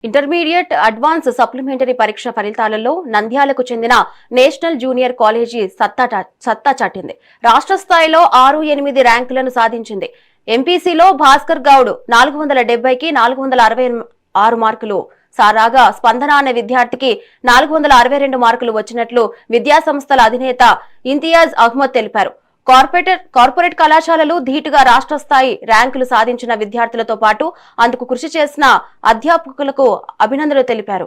Intermediate advance supplementary పరీక్ష ఫలితాలలో నంద్యాలకు చెందిన నేషనల్ జూనియర్ కాలేజీ సత్తా చాటింది. రాష్ట్ర స్థాయిలో 6-8 ర్యాంకులను సాధించింది. ఎంపీసీలో భాస్కర్ గౌడ్ 470కి 466 మార్కులు సారాగా స్పందన అనే విద్యార్థికి 462 మార్కులు వచ్చినట్లు విద్యాసంస్థల అధినేత ఇంతియాజ్ అహ్మద్ తెలిపారు. కార్పొరేట్ కళాశాలలు ధీటుగా రాష్ట్ర స్థాయి ర్యాంకులు సాధించిన విద్యార్థులతో పాటు అందుకు కృషి చేసిన అధ్యాపకులకు అభినందనలు తెలిపారు.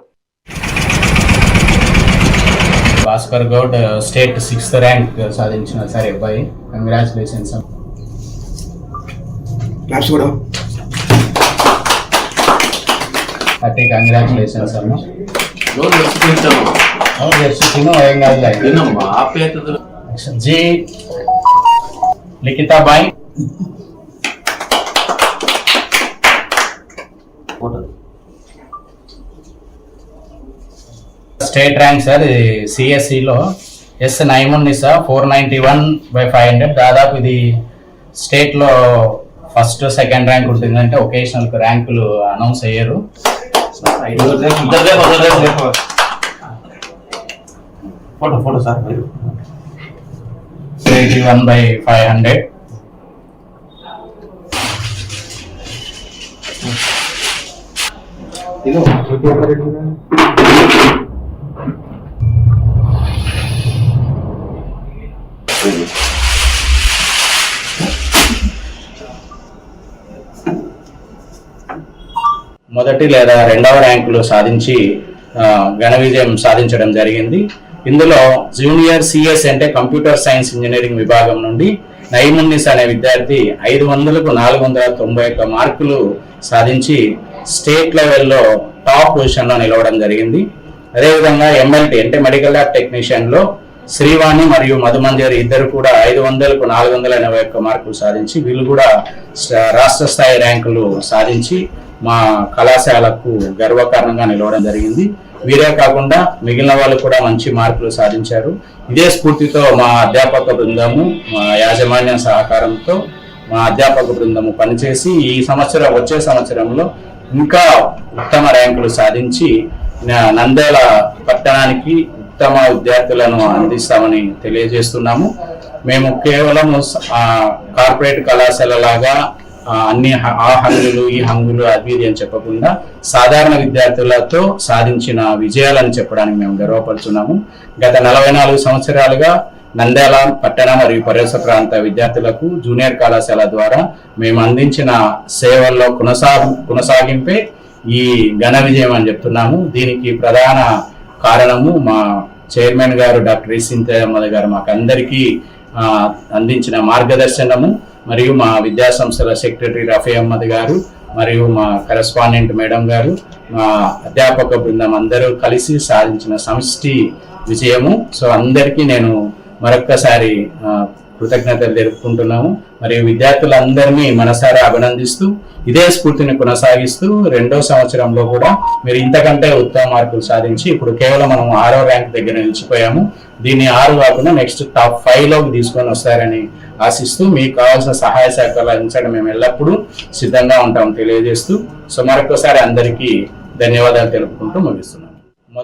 Bhaskar Goud state 6th rank సాధించిన సార్ అబ్బాయి, కంగ్రాచులేషన్స్. హ్యాపీ కంగ్రాచులేషన్స్ అమ్మా. जी लिखिता बाई स्टेट रैंक सर सीएससी लो एस नैमुन्निसा 491/500 दादाపు ఇది స్టేట్ లో ఫస్ట్ సెకండ్ ర్యాంక్ ఉంటుందంటే ఒకేషనల్ ర్యాంకులు అనౌన్స్ అయ్యారు. Photo sir 81/500. మొదటి లేదా రెండవ ర్యాంకులు సాధించి ఘన విజయం సాధించడం జరిగింది. ఇందులో జూనియర్ సిఎస్ అంటే కంప్యూటర్ సైన్స్ ఇంజనీరింగ్ విభాగం నుండి నైమున్నిస్ అనే విద్యార్థి 500కు 491 మార్కులు సాధించి స్టేట్ లెవెల్లో టాప్ పొజిషన్లో నిలవడం జరిగింది. అదేవిధంగా ఎంఎల్టీ అంటే మెడికల్ ల్యాబ్ టెక్నీషియన్లో శ్రీవాణి మరియు మధుమంజరి ఇద్దరు కూడా 500కు 481 మార్కులు సాధించి వీళ్ళు కూడా రాష్ట్ర స్థాయి ర్యాంకులు సాధించి మా కళాశాలకు గర్వకారణంగా నిలవడం జరిగింది. వీరే కాకుండా మిగిలిన వాళ్ళు కూడా మంచి మార్కులు సాధించారు. ఇదే స్ఫూర్తితో మా అధ్యాపక బృందము, మా యాజమాన్య సహకారంతో మా అధ్యాపక బృందము పనిచేసి ఈ సంవత్సరం వచ్చే సంవత్సరంలో ఇంకా ఉత్తమ ర్యాంకులు సాధించి నంద్యాల పట్టణానికి ఉత్తమ విద్యార్థులను అందిస్తామని తెలియజేస్తున్నాము. మేము కేవలం కార్పొరేట్ కళాశాల లాగా అన్ని ఆ హంగులు ఈ హంగులు అది అని చెప్పకుండా సాధారణ విద్యార్థులతో సాధించిన విజయాలను చెప్పడానికి మేము గర్వపడుతున్నాము. గత 44 సంవత్సరాలుగా నంద్యాల పట్టణ మరియు పరిసర ప్రాంత విద్యార్థులకు జూనియర్ కళాశాల ద్వారా మేము అందించిన సేవల్లో కొనసాగింపే ఈ ఘన విజయం అని చెప్తున్నాము. దీనికి ప్రధాన కారణము మా చైర్మన్ గారు డాక్టర్ ఇంతియాజ్ గారు మాకు అందరికీ అందించిన మార్గదర్శనము మరియు మా విద్యాసంస్థల సెక్రటరీ రఫీ అహ్మద్ గారు మరియు మా కరెస్పాండెంట్ మేడం గారు, మా అధ్యాపక బృందం అందరూ కలిసి సాధించిన సమిష్టి విజయము. సో అందరికీ నేను మరొక్కసారి కృతజ్ఞతలు తెలుపుకుంటున్నాము. మరియు విద్యార్థులందరినీ మనసారా అభినందిస్తూ ఇదే స్ఫూర్తిని కొనసాగిస్తూ రెండో సంవత్సరంలో కూడా మీరు ఇంతకంటే ఉత్తమ మార్కులు సాధించి ఇప్పుడు కేవలం మనం 6వ ర్యాంక్ దగ్గర నిలిచిపోయాము. దీన్ని 6 కాకుండా నెక్స్ట్ టాప్ 5లోకి తీసుకొని వస్తారని ఆశిస్తూ మీకు కావాల్సిన సహాయ సహకారాలు అందించడం మేము ఎల్లప్పుడూ సిద్ధంగా ఉంటాం తెలియజేస్తూ సో మరొకసారి అందరికీ ధన్యవాదాలు తెలుపుకుంటూ ముగిస్తున్నాం.